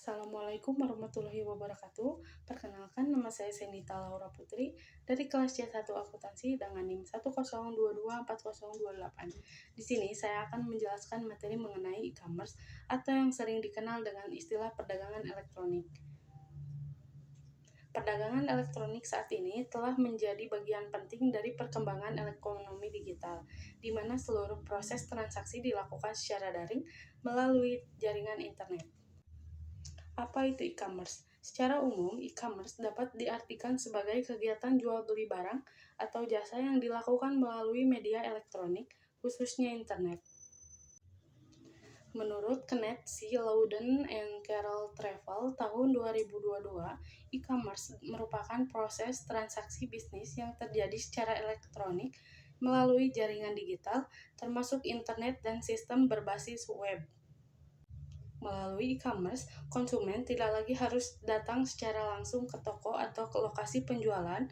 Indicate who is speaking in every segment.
Speaker 1: Assalamualaikum warahmatullahi wabarakatuh. Perkenalkan, nama saya Senita Laura Putri dari kelas C1 Akuntansi dengan NIM 1022408. Di sini saya akan menjelaskan materi mengenai e-commerce atau yang sering dikenal dengan istilah perdagangan elektronik. Perdagangan elektronik saat ini telah menjadi bagian penting dari perkembangan ekonomi digital, di mana seluruh proses transaksi dilakukan secara daring melalui jaringan internet. Apa itu e-commerce? Secara umum, e-commerce dapat diartikan sebagai kegiatan jual beli barang atau jasa yang dilakukan melalui media elektronik, khususnya internet. Menurut Kenneth C. Louden and Carol Travel tahun 2022, e-commerce merupakan proses transaksi bisnis yang terjadi secara elektronik melalui jaringan digital, termasuk internet dan sistem berbasis web. Melalui e-commerce, konsumen tidak lagi harus datang secara langsung ke toko atau ke lokasi penjualan,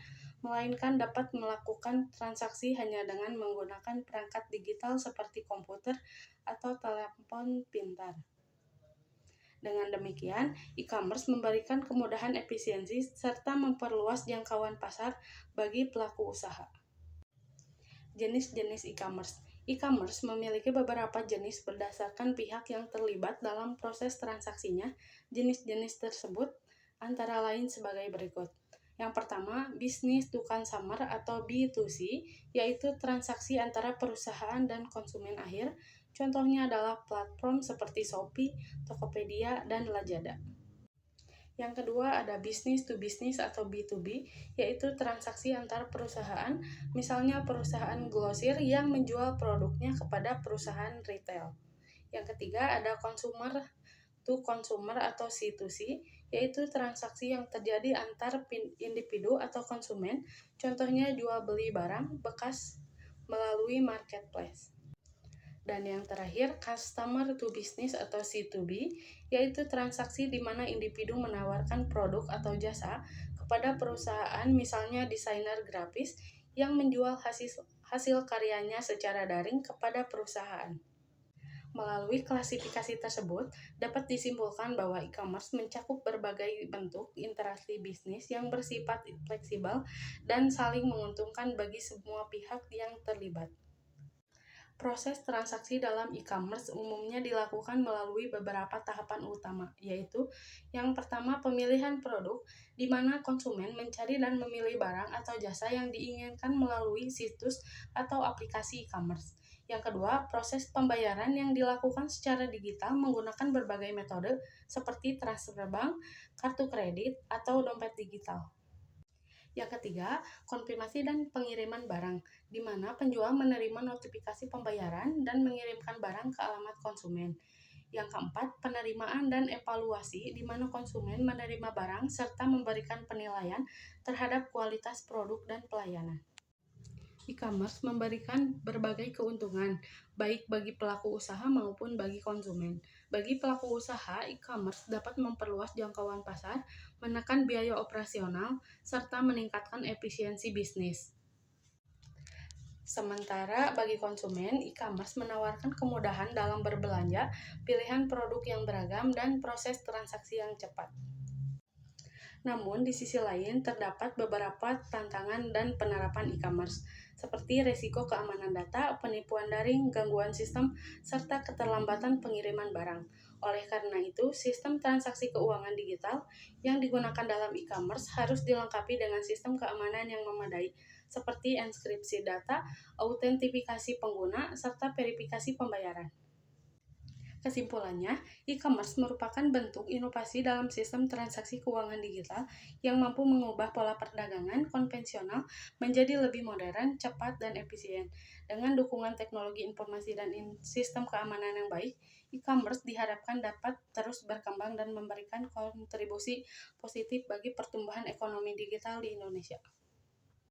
Speaker 1: melainkan dapat melakukan transaksi hanya dengan menggunakan perangkat digital seperti komputer atau telepon pintar. Dengan demikian, e-commerce memberikan kemudahan efisiensi serta memperluas jangkauan pasar bagi pelaku usaha. Jenis-jenis e-commerce. E-commerce memiliki beberapa jenis berdasarkan pihak yang terlibat dalam proses transaksinya. Jenis-jenis tersebut antara lain sebagai berikut. Yang pertama, business to consumer atau B2C, yaitu transaksi antara perusahaan dan konsumen akhir. Contohnya adalah platform seperti Shopee, Tokopedia, dan Lazada. Yang kedua ada business to business atau B2B, yaitu transaksi antar perusahaan, misalnya perusahaan grosir yang menjual produknya kepada perusahaan retail. Yang ketiga ada consumer to consumer atau C2C, yaitu transaksi yang terjadi antar individu atau konsumen, contohnya jual beli barang bekas melalui marketplace. Dan yang terakhir, customer to business atau C2B, yaitu transaksi di mana individu menawarkan produk atau jasa kepada perusahaan, misalnya desainer grafis, yang menjual hasil karyanya secara daring kepada perusahaan. Melalui klasifikasi tersebut, dapat disimpulkan bahwa e-commerce mencakup berbagai bentuk interaksi bisnis yang bersifat fleksibel dan saling menguntungkan bagi semua pihak yang terlibat. Proses transaksi dalam e-commerce umumnya dilakukan melalui beberapa tahapan utama, yaitu yang pertama pemilihan produk, di mana konsumen mencari dan memilih barang atau jasa yang diinginkan melalui situs atau aplikasi e-commerce. Yang kedua, proses pembayaran yang dilakukan secara digital menggunakan berbagai metode seperti transfer bank, kartu kredit, atau dompet digital. Yang ketiga, konfirmasi dan pengiriman barang, di mana penjual menerima notifikasi pembayaran dan mengirimkan barang ke alamat konsumen. Yang keempat, penerimaan dan evaluasi, di mana konsumen menerima barang serta memberikan penilaian terhadap kualitas produk dan pelayanan. E-commerce memberikan berbagai keuntungan, baik bagi pelaku usaha maupun bagi konsumen. Bagi pelaku usaha, e-commerce dapat memperluas jangkauan pasar, menekan biaya operasional, serta meningkatkan efisiensi bisnis. Sementara bagi konsumen, e-commerce menawarkan kemudahan dalam berbelanja, pilihan produk yang beragam, dan proses transaksi yang cepat. Namun, di sisi lain, terdapat beberapa tantangan dan penerapan e-commerce, seperti resiko keamanan data, penipuan daring, gangguan sistem, serta keterlambatan pengiriman barang. Oleh karena itu, sistem transaksi keuangan digital yang digunakan dalam e-commerce harus dilengkapi dengan sistem keamanan yang memadai, seperti enkripsi data, autentifikasi pengguna, serta verifikasi pembayaran. Kesimpulannya, e-commerce merupakan bentuk inovasi dalam sistem transaksi keuangan digital yang mampu mengubah pola perdagangan konvensional menjadi lebih modern, cepat, dan efisien. Dengan dukungan teknologi informasi dan sistem keamanan yang baik, e-commerce diharapkan dapat terus berkembang dan memberikan kontribusi positif bagi pertumbuhan ekonomi digital di Indonesia.